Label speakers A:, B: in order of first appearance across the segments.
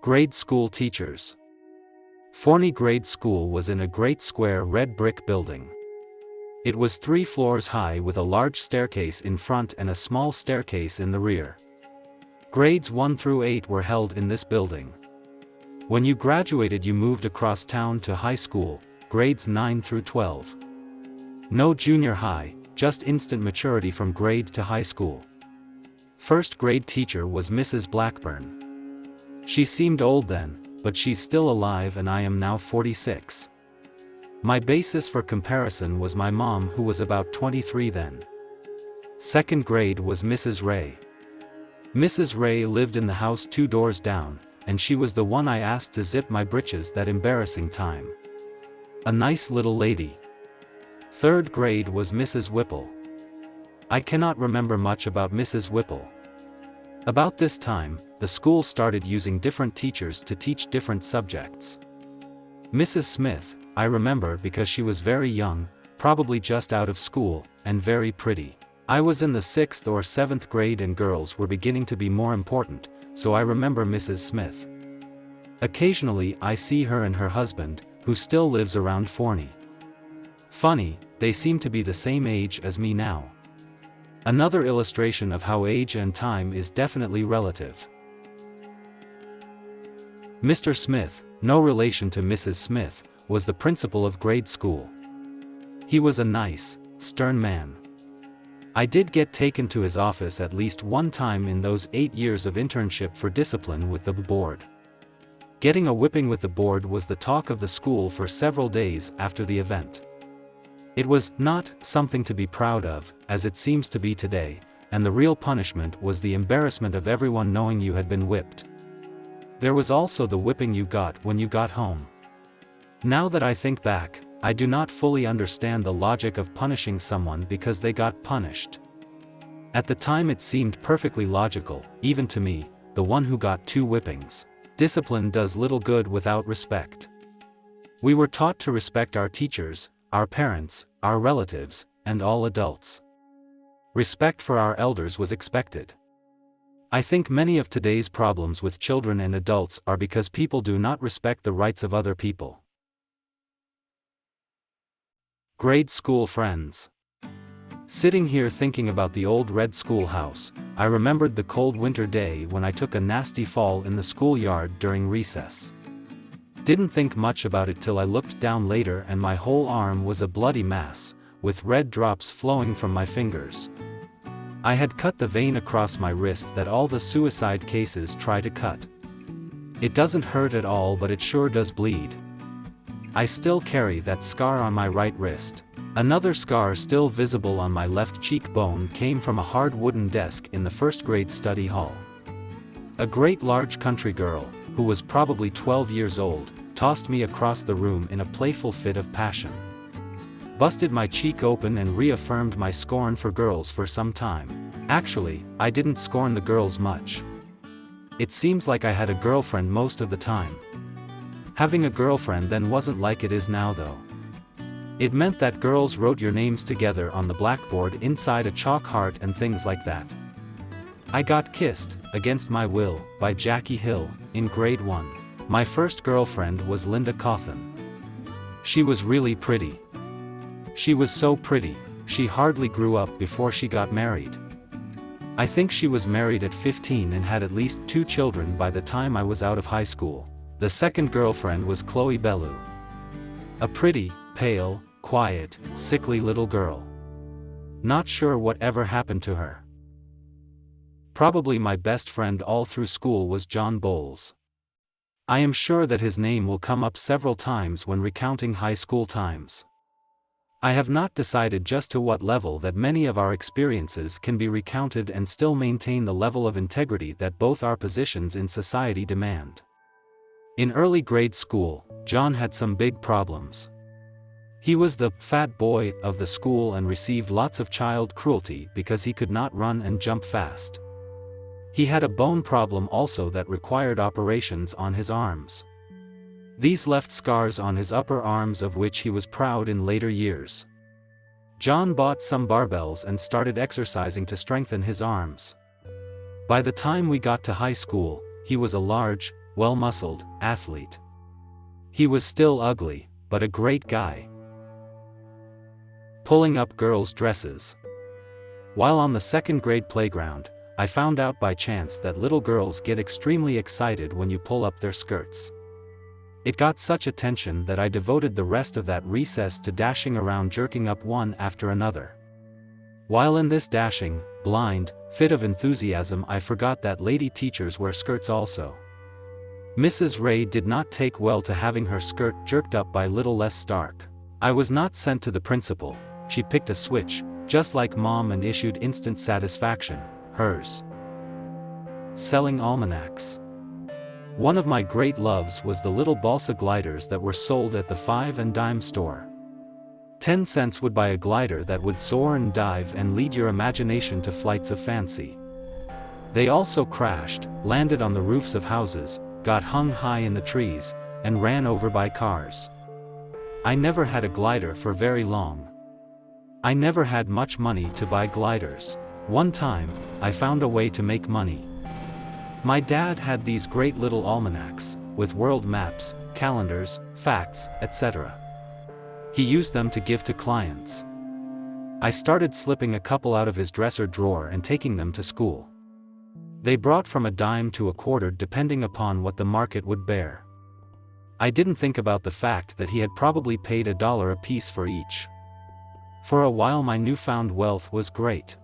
A: Grade school teachers. Forney Grade School was in a great square red brick building. It was 3 floors high with a large staircase in front and a small staircase in the rear. Grades 1 through 8 were held in this building. When you graduated, you moved across town to high school, grades 9 through 12. No junior high, just instant maturity from grade to high school. First grade teacher was Mrs. Blackburn. She seemed old then, but she's still alive and I am now 46. My basis for comparison was my mom, who was about 23 then. Second grade was Mrs. Ray. Mrs. Ray lived in the house 2 doors down, and she was the one I asked to zip my britches that embarrassing time. A nice little lady. Third grade was Mrs. Whipple. I cannot remember much about Mrs. Whipple. About this time, the school started using different teachers to teach different subjects. Mrs. Smith, I remember because she was very young, probably just out of school, and very pretty. I was in the 6th or 7th grade and girls were beginning to be more important, so I remember Mrs. Smith. Occasionally I see her and her husband, who still lives around Forney. Funny, they seem to be the same age as me now. Another illustration of how age and time is definitely relative. Mr. Smith, no relation to Mrs. Smith, was the principal of grade school. He was a nice, stern man. I did get taken to his office at least one time in those 8 years of internship for discipline with the board. Getting a whipping with the board was the talk of the school for several days after the event. It was not something to be proud of, as it seems to be today, and the real punishment was the embarrassment of everyone knowing you had been whipped. There was also the whipping you got when you got home. Now that I think back, I do not fully understand the logic of punishing someone because they got punished. At the time it seemed perfectly logical, even to me, the one who got 2 whippings. Discipline does little good without respect. We were taught to respect our teachers, our parents, our relatives, and all adults. Respect for our elders was expected. I think many of today's problems with children and adults are because people do not respect the rights of other people. Grade school friends. Sitting here thinking about the old red schoolhouse, I remembered the cold winter day when I took a nasty fall in the schoolyard during recess. Didn't think much about it till I looked down later and my whole arm was a bloody mass, with red drops flowing from my fingers. I had cut the vein across my wrist that all the suicide cases try to cut. It doesn't hurt at all, but it sure does bleed. I still carry that scar on my right wrist. Another scar still visible on my left cheekbone came from a hard wooden desk in the 1st grade study hall. A great large country girl, who was probably 12 years old, tossed me across the room in a playful fit of passion. Busted my cheek open and reaffirmed my scorn for girls for some time. Actually, I didn't scorn the girls much. It seems like I had a girlfriend most of the time. Having a girlfriend then wasn't like it is now though. It meant that girls wrote your names together on the blackboard inside a chalk heart and things like that. I got kissed, against my will, by Jackie Hill, in grade 1. My first girlfriend was Linda Cawthon. She was really pretty. She was so pretty, she hardly grew up before she got married. I think she was married at 15 and had at least 2 children by the time I was out of high school. The second girlfriend was Chloe Bellew. A pretty, pale, quiet, sickly little girl. Not sure what ever happened to her. Probably my best friend all through school was John Bowles. I am sure that his name will come up several times when recounting high school times. I have not decided just to what level that many of our experiences can be recounted and still maintain the level of integrity that both our positions in society demand. In early grade school, John had some big problems. He was the fat boy of the school and received lots of child cruelty because he could not run and jump fast. He had a bone problem also that required operations on his arms. These left scars on his upper arms of which he was proud in later years. John bought some barbells and started exercising to strengthen his arms. By the time we got to high school, he was a large, well-muscled, athlete. He was still ugly, but a great guy. Pulling up girls' dresses. While on the second grade playground, I found out by chance that little girls get extremely excited when you pull up their skirts. It got such attention that I devoted the rest of that recess to dashing around jerking up one after another. While in this dashing, blind, fit of enthusiasm, I forgot that lady teachers wear skirts also. Mrs. Ray did not take well to having her skirt jerked up by little Les Stark. I was not sent to the principal. She picked a switch, just like Mom, and issued instant satisfaction, hers. Selling almanacs. One of my great loves was the little balsa gliders that were sold at the 5 and dime store. 10 cents would buy a glider that would soar and dive and lead your imagination to flights of fancy. They also crashed, landed on the roofs of houses, got hung high in the trees, and ran over by cars. I never had a glider for very long. I never had much money to buy gliders. One time, I found a way to make money. My dad had these great little almanacs, with world maps, calendars, facts, etc. He used them to give to clients. I started slipping a couple out of his dresser drawer and taking them to school. They brought from a dime to a quarter depending upon what the market would bear. I didn't think about the fact that he had probably paid $1 a piece for each. For a while my newfound wealth was great.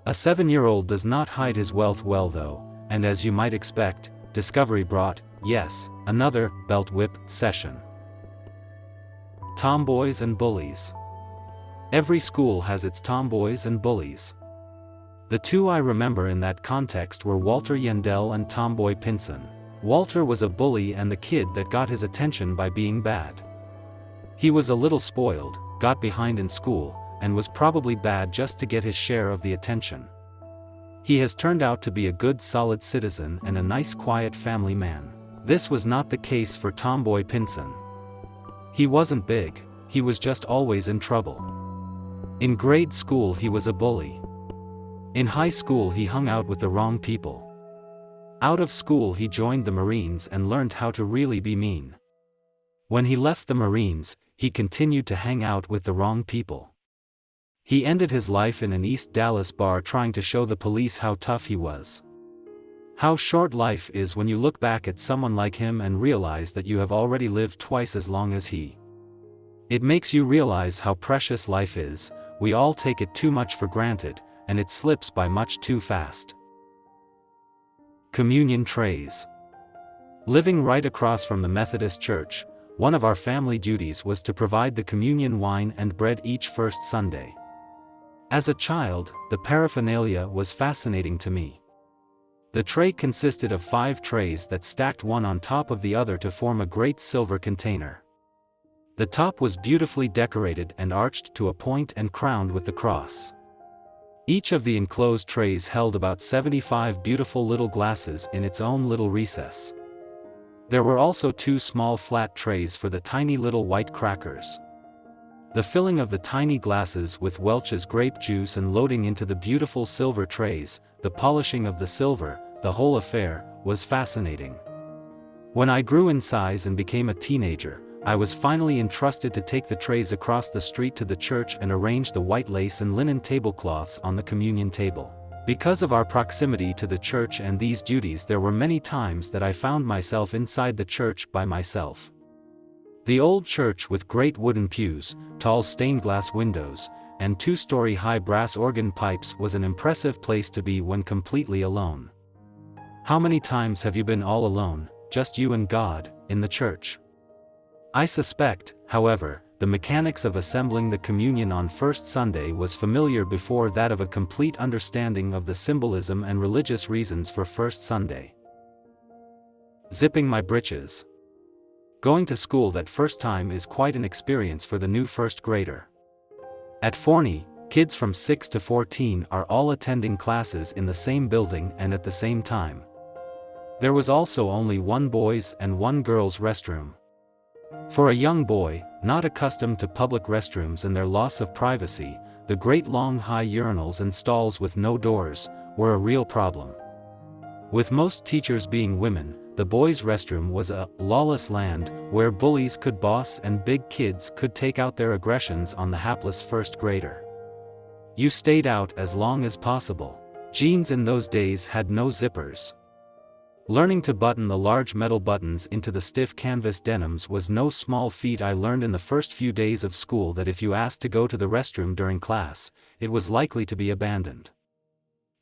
A: A 7-year-old does not hide his wealth well though, and as you might expect, discovery brought, yes, another belt whip session. Tomboys and bullies. Every school has its tomboys and bullies. The two I remember in that context were Walter Yandell and Tomboy Pinson. Walter was a bully and the kid that got his attention by being bad. He was a little spoiled, got behind in school, and was probably bad just to get his share of the attention. He has turned out to be a good solid citizen and a nice quiet family man. This was not the case for Tomboy Pinson. He wasn't big, he was just always in trouble. In grade school he was a bully. In high school he hung out with the wrong people. Out of school he joined the Marines and learned how to really be mean. When he left the Marines, he continued to hang out with the wrong people. He ended his life in an East Dallas bar trying to show the police how tough he was. How short life is when you look back at someone like him and realize that you have already lived twice as long as he. It makes you realize how precious life is. We all take it too much for granted, and it slips by much too fast. Communion trays. Living right across from the Methodist Church, one of our family duties was to provide the communion wine and bread each first Sunday. As a child, the paraphernalia was fascinating to me. The tray consisted of 5 trays that stacked one on top of the other to form a great silver container. The top was beautifully decorated and arched to a point and crowned with the cross. Each of the enclosed trays held about 75 beautiful little glasses in its own little recess. There were also 2 small flat trays for the tiny little white crackers. The filling of the tiny glasses with Welch's grape juice and loading into the beautiful silver trays, the polishing of the silver, the whole affair, was fascinating. When I grew in size and became a teenager, I was finally entrusted to take the trays across the street to the church and arrange the white lace and linen tablecloths on the communion table. Because of our proximity to the church and these duties, there were many times that I found myself inside the church by myself. The old church with great wooden pews, tall stained glass windows, and 2-story high brass organ pipes was an impressive place to be when completely alone. How many times have you been all alone, just you and God, in the church? I suspect, however, the mechanics of assembling the communion on First Sunday was familiar before that of a complete understanding of the symbolism and religious reasons for First Sunday. Zipping my britches. Going to school that first time is quite an experience for the new first grader. At Forney, kids from 6 to 14 are all attending classes in the same building and at the same time. There was also only 1 boys' and 1 girls' restroom. For a young boy, not accustomed to public restrooms and their loss of privacy, the great long high urinals and stalls with no doors were a real problem. With most teachers being women, the boys' restroom was a lawless land where bullies could boss and big kids could take out their aggressions on the hapless first grader. You stayed out as long as possible. Jeans in those days had no zippers. Learning to button the large metal buttons into the stiff canvas denims was no small feat. I learned in the first few days of school that if you asked to go to the restroom during class, it was likely to be abandoned.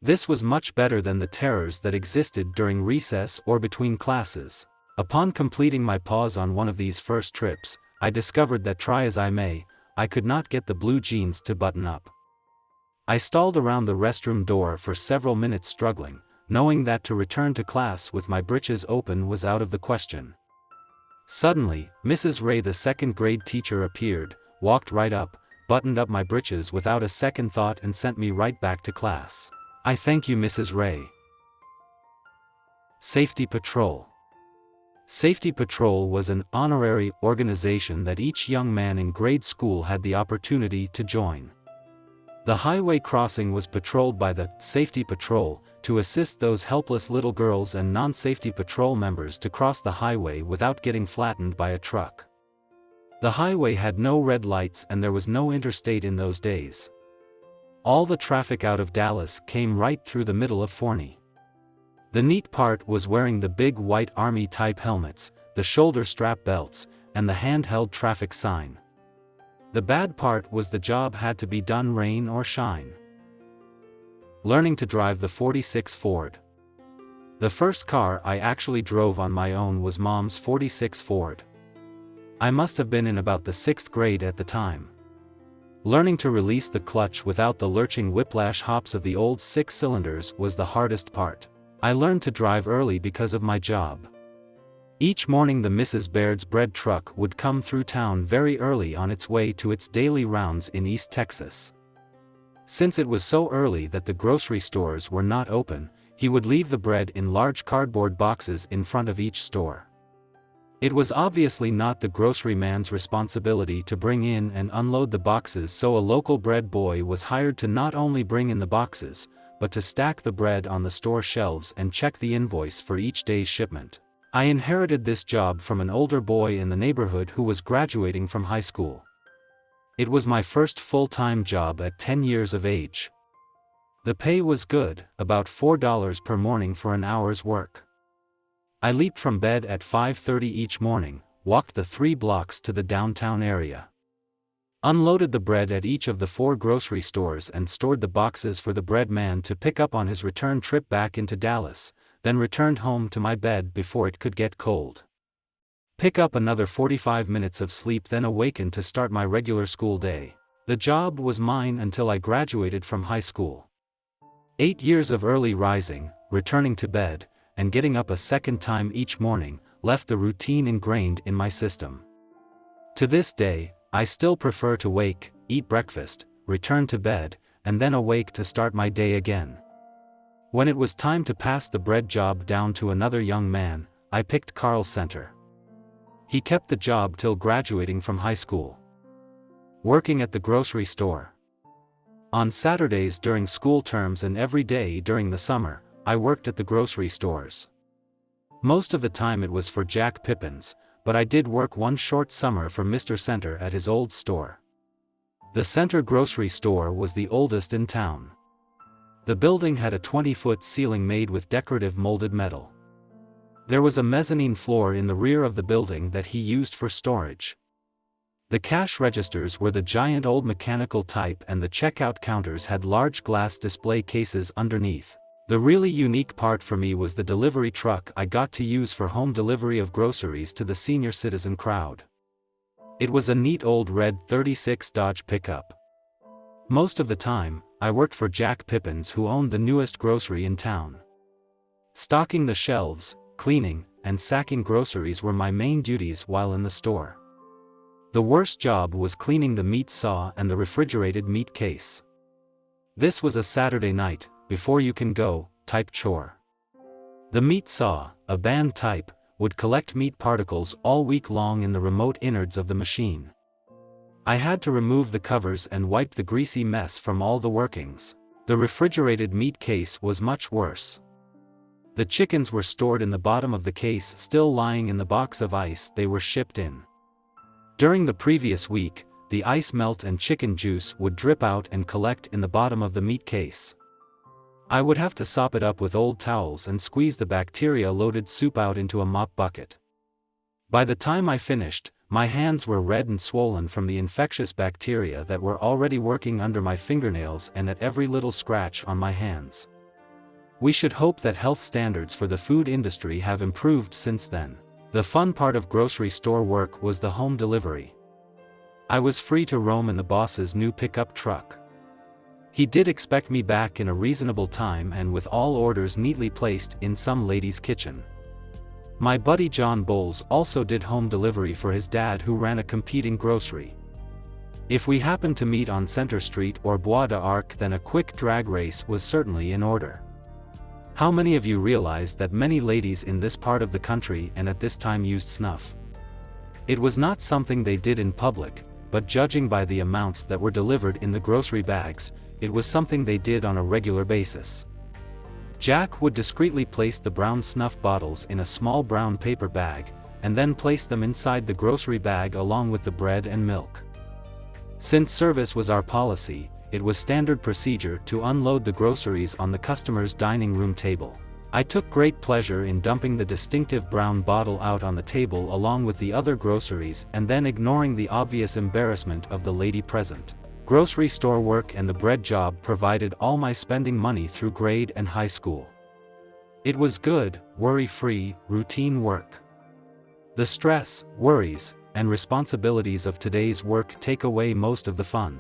A: This was much better than the terrors that existed during recess or between classes. Upon completing my pause on one of these first trips, I discovered that try as I may, I could not get the blue jeans to button up. I stalled around the restroom door for several minutes struggling, knowing that to return to class with my britches open was out of the question. Suddenly, Mrs. Ray, the second grade teacher, appeared, walked right up, buttoned up my britches without a second thought and sent me right back to class. I thank you, Mrs. Ray. Safety Patrol. Safety Patrol was an honorary organization that each young man in grade school had the opportunity to join. The highway crossing was patrolled by the Safety Patrol, to assist those helpless little girls and non-safety patrol members to cross the highway without getting flattened by a truck. The highway had no red lights and there was no interstate in those days. All the traffic out of Dallas came right through the middle of Forney. The neat part was wearing the big white army-type helmets, the shoulder strap belts, and the handheld traffic sign. The bad part was the job had to be done rain or shine. Learning to drive the '46 Ford. The first car I actually drove on my own was Mom's '46 Ford. I must have been in about the 6th grade at the time. Learning to release the clutch without the lurching whiplash hops of the old 6 cylinders was the hardest part. I learned to drive early because of my job. Each morning the Mrs. Baird's bread truck would come through town very early on its way to its daily rounds in East Texas. Since it was so early that the grocery stores were not open, he would leave the bread in large cardboard boxes in front of each store. It was obviously not the grocery man's responsibility to bring in and unload the boxes, so a local bread boy was hired to not only bring in the boxes, but to stack the bread on the store shelves and check the invoice for each day's shipment. I inherited this job from an older boy in the neighborhood who was graduating from high school. It was my first full-time job at 10 years of age. The pay was good, about $4 per morning for an hour's work. I leaped from bed at 5:30 each morning, walked the 3 blocks to the downtown area, unloaded the bread at each of the 4 grocery stores and stored the boxes for the bread man to pick up on his return trip back into Dallas, then returned home to my bed before it could get cold. Pick up another 45 minutes of sleep, then awaken to start my regular school day. The job was mine until I graduated from high school. 8 years of early rising, returning to bed, and getting up a second time each morning, left the routine ingrained in my system. To this day, I still prefer to wake, eat breakfast, return to bed, and then awake to start my day again. When it was time to pass the bread job down to another young man, I picked Carl Center. He kept the job till graduating from high school, working at the grocery store. On Saturdays during school terms and every day during the summer, I worked at the grocery stores. Most of the time it was for Jack Pippin's, but I did work one short summer for Mr. Center at his old store. The Center grocery store was the oldest in town. The building had a 20-foot ceiling made with decorative molded metal. There was a mezzanine floor in the rear of the building that he used for storage. The cash registers were the giant old mechanical type and the checkout counters had large glass display cases underneath. The really unique part for me was the delivery truck I got to use for home delivery of groceries to the senior citizen crowd. It was a neat old red 36 Dodge pickup. Most of the time, I worked for Jack Pippin's, who owned the newest grocery in town. Stocking the shelves, cleaning, and sacking groceries were my main duties while in the store. The worst job was cleaning the meat saw and the refrigerated meat case. This was a Saturday night, before you can go, type chore. The meat saw, a band type, would collect meat particles all week long in the remote innards of the machine. I had to remove the covers and wipe the greasy mess from all the workings. The refrigerated meat case was much worse. The chickens were stored in the bottom of the case, still lying in the box of ice they were shipped in. During the previous week, the ice melt and chicken juice would drip out and collect in the bottom of the meat case. I would have to sop it up with old towels and squeeze the bacteria-loaded soup out into a mop bucket. By the time I finished, my hands were red and swollen from the infectious bacteria that were already working under my fingernails and at every little scratch on my hands. We should hope that health standards for the food industry have improved since then. The fun part of grocery store work was the home delivery. I was free to roam in the boss's new pickup truck. He did expect me back in a reasonable time and with all orders neatly placed in some lady's kitchen. My buddy John Bowles also did home delivery for his dad, who ran a competing grocery. If we happened to meet on Center Street or Bois d'Arc, then a quick drag race was certainly in order. How many of you realize that many ladies in this part of the country and at this time used snuff? It was not something they did in public, but judging by the amounts that were delivered in the grocery bags, it was something they did on a regular basis. Jack would discreetly place the brown snuff bottles in a small brown paper bag, and then place them inside the grocery bag along with the bread and milk. Since service was our policy, it was standard procedure to unload the groceries on the customer's dining room table. I took great pleasure in dumping the distinctive brown bottle out on the table along with the other groceries and then ignoring the obvious embarrassment of the lady present. Grocery store work and the bread job provided all my spending money through grade and high school. It was good, worry-free, routine work. The stress, worries, and responsibilities of today's work take away most of the fun.